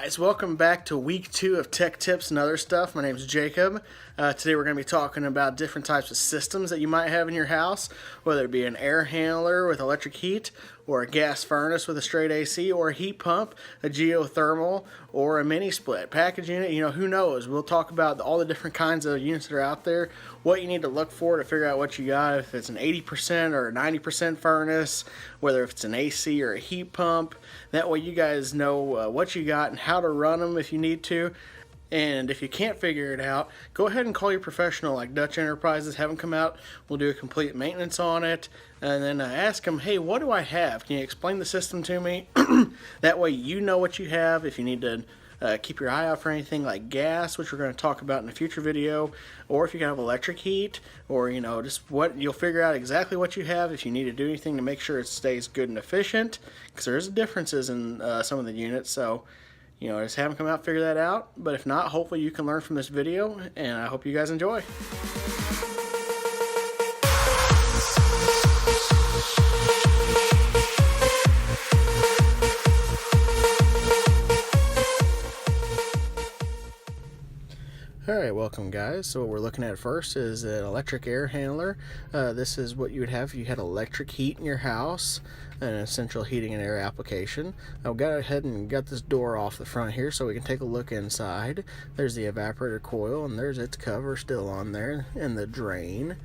guys, welcome back to week 2 of Tech Tips and Other Stuff. My name is Jacob. Today we're going to be talking about different types of systems that you might have in your house, whether it be an air handler with electric heat, or a gas furnace with a straight AC, or a heat pump, a geothermal, or a mini split package unit. Who knows? We'll talk about all the different kinds of units that are out there, what you need to look for to figure out what you got, if it's an 80% or a 90% furnace, whether if it's an AC or a heat pump. That way you guys know what you got and how to run them if you need to. And if you can't figure it out, go ahead and call your professional like Dutch Enterprises. Have them come out. We'll do a complete maintenance on it. And then ask them, hey, what do I have? Can you explain the system to me? That way you know what you have. If you need to keep your eye out for anything like gas, which we're going to talk about in a future video, or if you have electric heat, or just what, you'll figure out exactly what you have if you need to do anything to make sure it stays good and efficient, because there's differences in some of the units. So just have them come out, figure that out. But if not, hopefully you can learn from this video, and I hope you guys enjoy. Alright, welcome guys. So what we're looking at first is an electric air handler. This is what you would have if you had electric heat in your house, an central heating and air application. I've got ahead and got this door off the front here so we can take a look inside. There's the evaporator coil, and there's its cover still on there, and the drain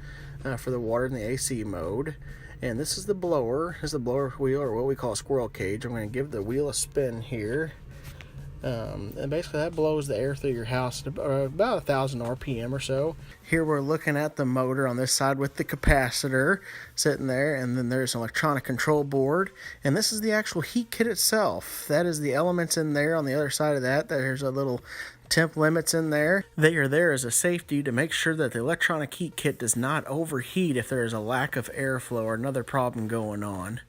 for the water in the AC mode. And this is the blower. This is the blower wheel, or what we call a squirrel cage. I'm going to give the wheel a spin here. And basically that blows the air through your house at about 1,000 RPM or so. Here we're looking at the motor on this side with the capacitor sitting there, and then there's an electronic control board, and this is the actual heat kit itself. That is the elements in there. On the other side of that, there's a little temp limits in there. They are there as a safety to make sure that the electronic heat kit does not overheat if there is a lack of airflow or another problem going on.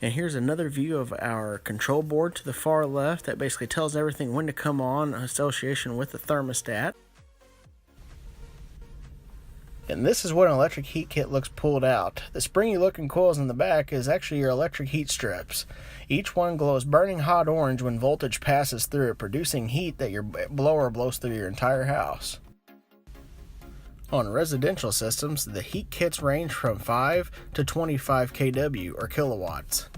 And here's another view of our control board to the far left that basically tells everything when to come on in association with the thermostat. And this is what an electric heat kit looks pulled out. The springy looking coils in the back is actually your electric heat strips. Each one glows burning hot orange when voltage passes through it, producing heat that your blower blows through your entire house. On residential systems, the heat kits range from 5 to 25 kW or kilowatts.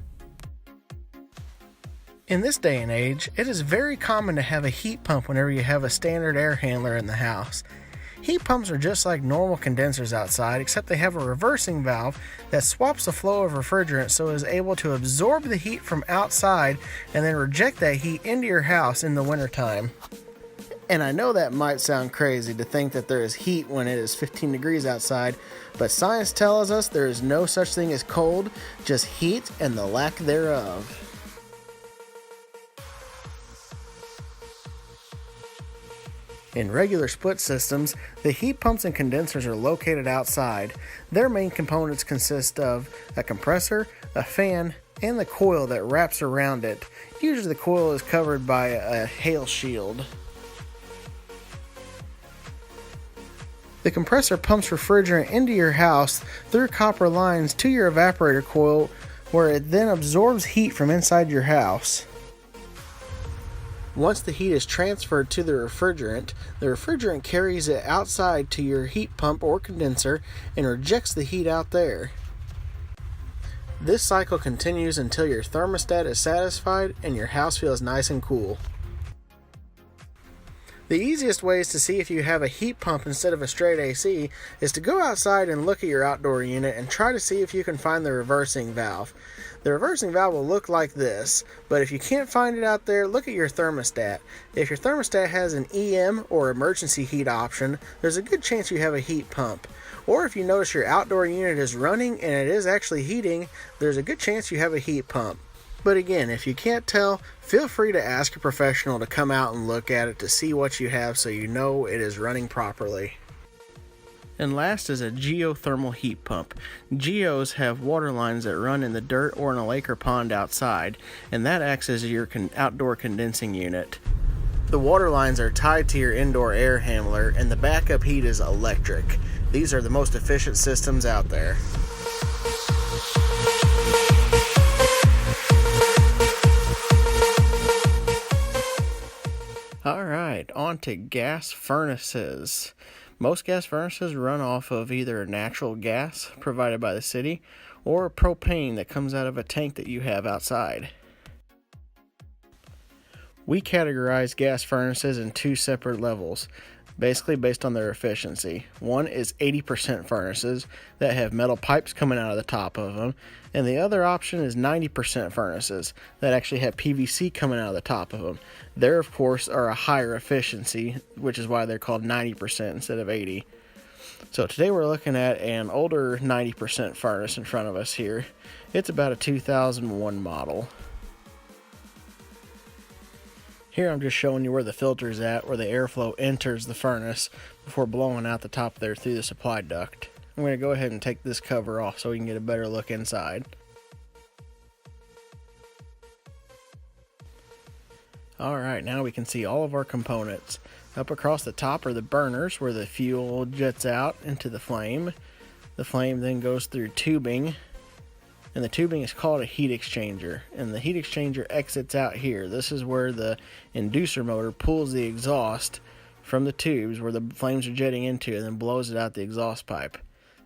In this day and age, it is very common to have a heat pump whenever you have a standard air handler in the house. Heat pumps are just like normal condensers outside, except they have a reversing valve that swaps the flow of refrigerant so it is able to absorb the heat from outside and then reject that heat into your house in the wintertime. And I know that might sound crazy to think that there is heat when it is 15 degrees outside, but science tells us there is no such thing as cold, just heat and the lack thereof. In regular split systems, the heat pumps and condensers are located outside. Their main components consist of a compressor, a fan, and the coil that wraps around it. Usually the coil is covered by a hail shield. The compressor pumps refrigerant into your house through copper lines to your evaporator coil, where it then absorbs heat from inside your house. Once the heat is transferred to the refrigerant carries it outside to your heat pump or condenser and rejects the heat out there. This cycle continues until your thermostat is satisfied and your house feels nice and cool. The easiest ways to see if you have a heat pump instead of a straight AC is to go outside and look at your outdoor unit and try to see if you can find the reversing valve. The reversing valve will look like this, but if you can't find it out there, look at your thermostat. If your thermostat has an EM or emergency heat option, there's a good chance you have a heat pump. Or if you notice your outdoor unit is running and it is actually heating, there's a good chance you have a heat pump. But again, if you can't tell, feel free to ask a professional to come out and look at it to see what you have so you know it is running properly. And last is a geothermal heat pump. Geos have water lines that run in the dirt or in a lake or pond outside, and that acts as your outdoor condensing unit. The water lines are tied to your indoor air handler, and the backup heat is electric. These are the most efficient systems out there. on to gas furnaces. Most gas furnaces run off of either natural gas provided by the city or propane that comes out of a tank that you have outside. We categorize gas furnaces in two separate levels, basically based on their efficiency. One is 80% furnaces that have metal pipes coming out of the top of them, and the other option is 90% furnaces that actually have PVC coming out of the top of them. They, of course, are a higher efficiency, which is why they're called 90% instead of 80. So today we're looking at an older 90% furnace in front of us here. It's about a 2001 model. Here I'm just showing you where the filter is at, where the airflow enters the furnace before blowing out the top there through the supply duct. I'm going to go ahead and take this cover off so we can get a better look inside. Alright, now we can see all of our components. Up across the top are the burners where the fuel jets out into the flame. The flame then goes through tubing, and the tubing is called a heat exchanger, and the heat exchanger exits out here. This is where the inducer motor pulls the exhaust from the tubes where the flames are jetting into and then blows it out the exhaust pipe.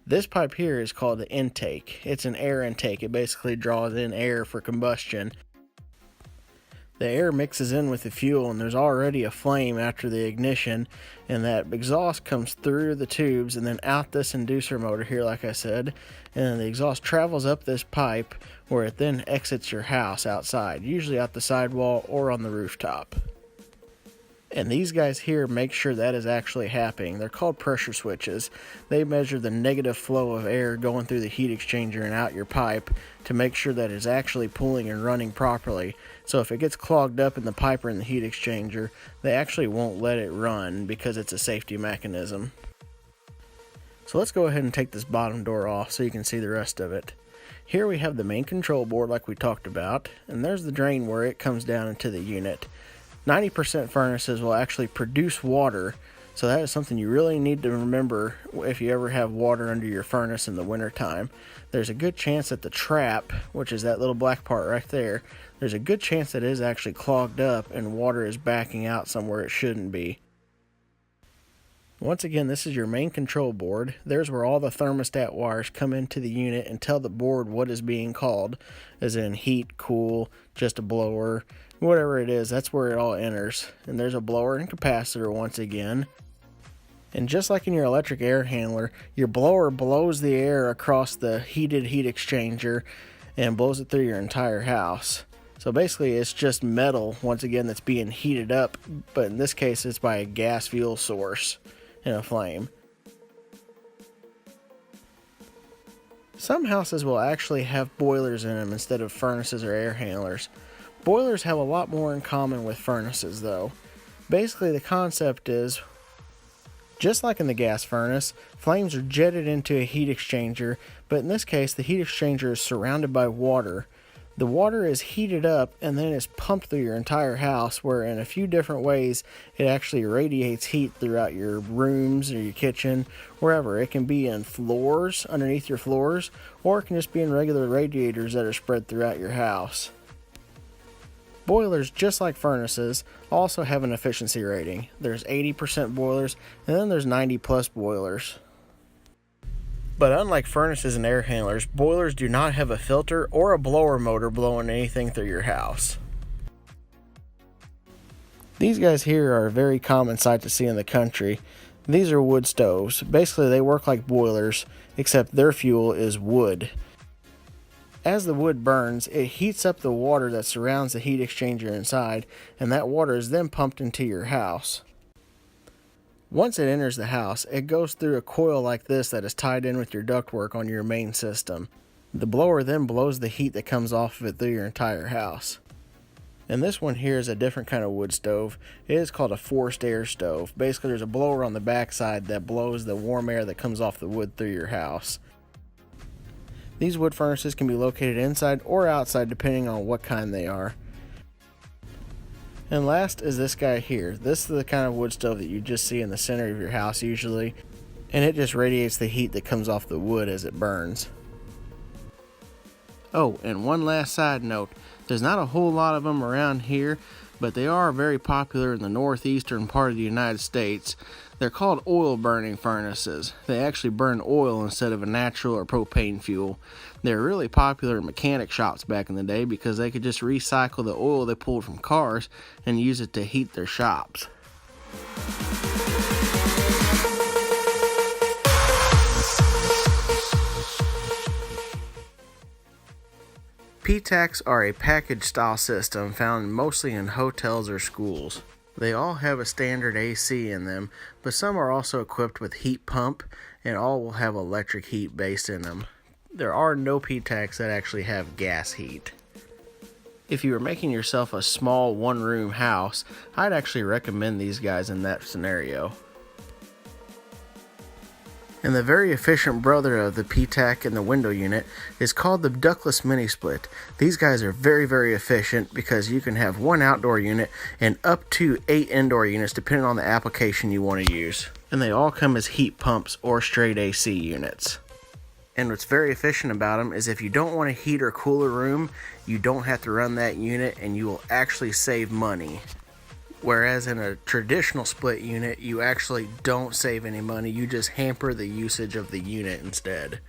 This pipe here is called the intake. It's an air intake. It basically draws in air for combustion. The air mixes in with the fuel, and there's already a flame after the ignition, and that exhaust comes through the tubes and then out this inducer motor here, like I said, and the exhaust travels up this pipe where it then exits your house outside, usually out the sidewall or on the rooftop. And these guys here make sure that is actually happening. They're called pressure switches. They measure the negative flow of air going through the heat exchanger and out your pipe to make sure that it's actually pulling and running properly. So if it gets clogged up in the pipe or in the heat exchanger, they actually won't let it run because it's a safety mechanism. So let's go ahead and take this bottom door off so you can see the rest of it. Here we have the main control board like we talked about, and there's the drain where it comes down into the unit. 90% furnaces will actually produce water, so that is something you really need to remember if you ever have water under your furnace in the wintertime. There's a good chance that the trap, which is that little black part right there, there's a good chance that it is actually clogged up and water is backing out somewhere it shouldn't be. Once again, this is your main control board. There's where all the thermostat wires come into the unit and tell the board what is being called, as in heat, cool, just a blower, whatever it is, that's where it all enters. And there's a blower and capacitor once again. And just like in your electric air handler, your blower blows the air across the heated heat exchanger and blows it through your entire house. So basically it's just metal, once again, that's being heated up, but in this case it's by a gas fuel source in a flame. Some houses will actually have boilers in them instead of furnaces or air handlers. Boilers have a lot more in common with furnaces though. Basically the concept is, just like in the gas furnace, flames are jetted into a heat exchanger, but in this case the heat exchanger is surrounded by water. The water is heated up and then is pumped through your entire house, where in a few different ways it actually radiates heat throughout your rooms or your kitchen, wherever. It can be in floors, underneath your floors, or it can just be in regular radiators that are spread throughout your house. Boilers, just like furnaces, also have an efficiency rating. There's 80% boilers, and then there's 90+ boilers. But unlike furnaces and air handlers, boilers do not have a filter or a blower motor blowing anything through your house. These guys here are a very common sight to see in the country. These are wood stoves. Basically they work like boilers, except their fuel is wood. As the wood burns, it heats up the water that surrounds the heat exchanger inside, and that water is then pumped into your house. Once it enters the house, it goes through a coil like this that is tied in with your ductwork on your main system. The blower then blows the heat that comes off of it through your entire house. And this one here is a different kind of wood stove. It is called a forced air stove. Basically there's a blower on the back side that blows the warm air that comes off the wood through your house. These wood furnaces can be located inside or outside depending on what kind they are. And last is this guy here. This is the kind of wood stove that you just see in the center of your house usually, and it just radiates the heat that comes off the wood as it burns. Oh, and one last side note, there's not a whole lot of them around here, but they are very popular in the northeastern part of the United States. They're called oil burning furnaces. They actually burn oil instead of a natural or propane fuel. They were really popular in mechanic shops back in the day because they could just recycle the oil they pulled from cars and use it to heat their shops. PTACs are a package style system found mostly in hotels or schools. They all have a standard AC in them, but some are also equipped with heat pump, and all will have electric heat based in them. There are no PTACs that actually have gas heat. If you were making yourself a small one-room house, I'd actually recommend these guys in that scenario. And the very efficient brother of the PTAC and the window unit is called the ductless mini split. These guys are very efficient because you can have one outdoor unit and up to 8 indoor units depending on the application you want to use. And they all come as heat pumps or straight AC units. And what's very efficient about them is if you don't want to heat or cool a room, you don't have to run that unit and you will actually save money. Whereas in a traditional split unit, you actually don't save any money, you just hamper the usage of the unit instead.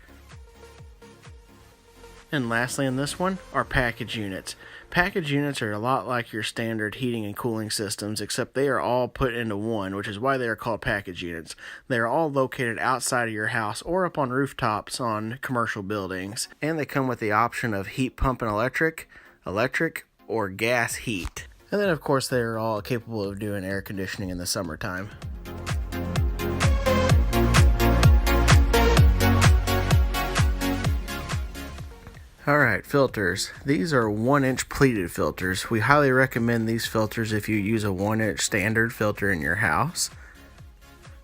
And lastly in this one are package units. Package units are a lot like your standard heating and cooling systems, except they are all put into one, which is why they are called package units. They are all located outside of your house or up on rooftops on commercial buildings. And they come with the option of heat pump and electric, or gas heat. And then of course they are all capable of doing air conditioning in the summertime. Alright, filters. These are 1-inch pleated filters. We highly recommend these filters if you use a 1-inch standard filter in your house.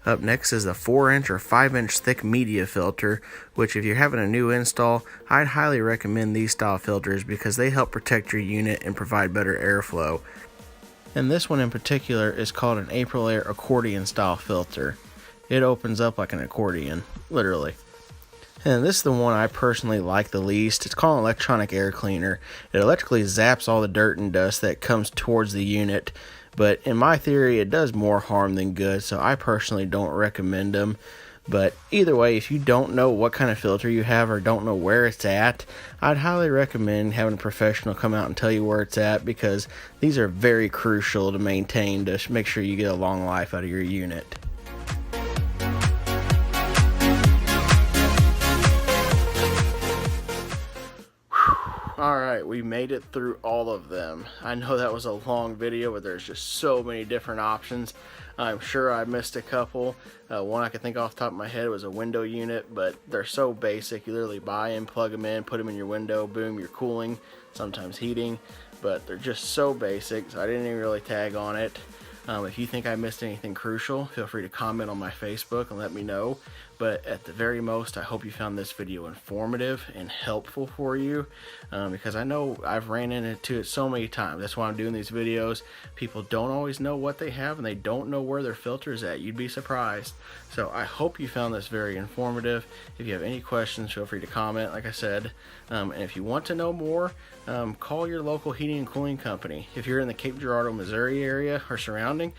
Up next is a 4-inch or 5-inch thick media filter, which if you're having a new install, I'd highly recommend these style filters because they help protect your unit and provide better airflow. And this one in particular is called an Aprilaire accordion style filter. It opens up like an accordion, literally. And this is the one I personally like the least. It's called an electronic air cleaner. It electrically zaps all the dirt and dust that comes towards the unit. But in my theory, it does more harm than good, so I personally don't recommend them. But either way, if you don't know what kind of filter you have or don't know where it's at, I'd highly recommend having a professional come out and tell you where it's at because these are very crucial to maintain to make sure you get a long life out of your unit. Alright, we made it through all of them. I know that was a long video, but there's just so many different options. I'm sure I missed a couple. One I could think off the top of my head was a window unit, but they're so basic. You literally buy them, plug them in, put them in your window, boom, you're cooling, sometimes heating. But they're just so basic, so I didn't even really tag on it. If you think I missed anything crucial, feel free to comment on my Facebook and let me know. But at the very most, I hope you found this video informative and helpful for you because I know I've ran into it so many times. That's why I'm doing these videos. People don't always know what they have and they don't know where their filter is at. You'd be surprised. So I hope you found this very informative. If you have any questions, feel free to comment, like I said. And if you want to know more, call your local heating and cooling company. If you're in the Cape Girardeau, Missouri area or surrounding,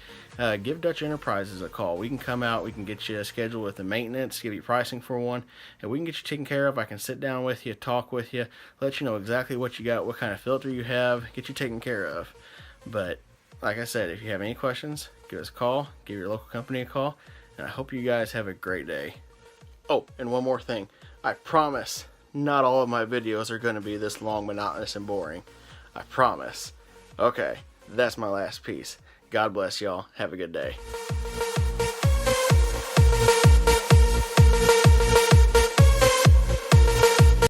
give Dutch Enterprises a call. We can come out, we can get you scheduled with the maintenance, give you pricing for one, and we can get you taken care of. I can sit down with you, talk with you, let you know exactly what you got, what kind of filter you have, get you taken care of. But like I said, if you have any questions, give us a call, give your local company a call, and I hope you guys have a great day. Oh, and one more thing. I promise not all of my videos are going to be this long, monotonous, and boring. I promise. Okay, that's my last piece. God bless y'all. Have a good day.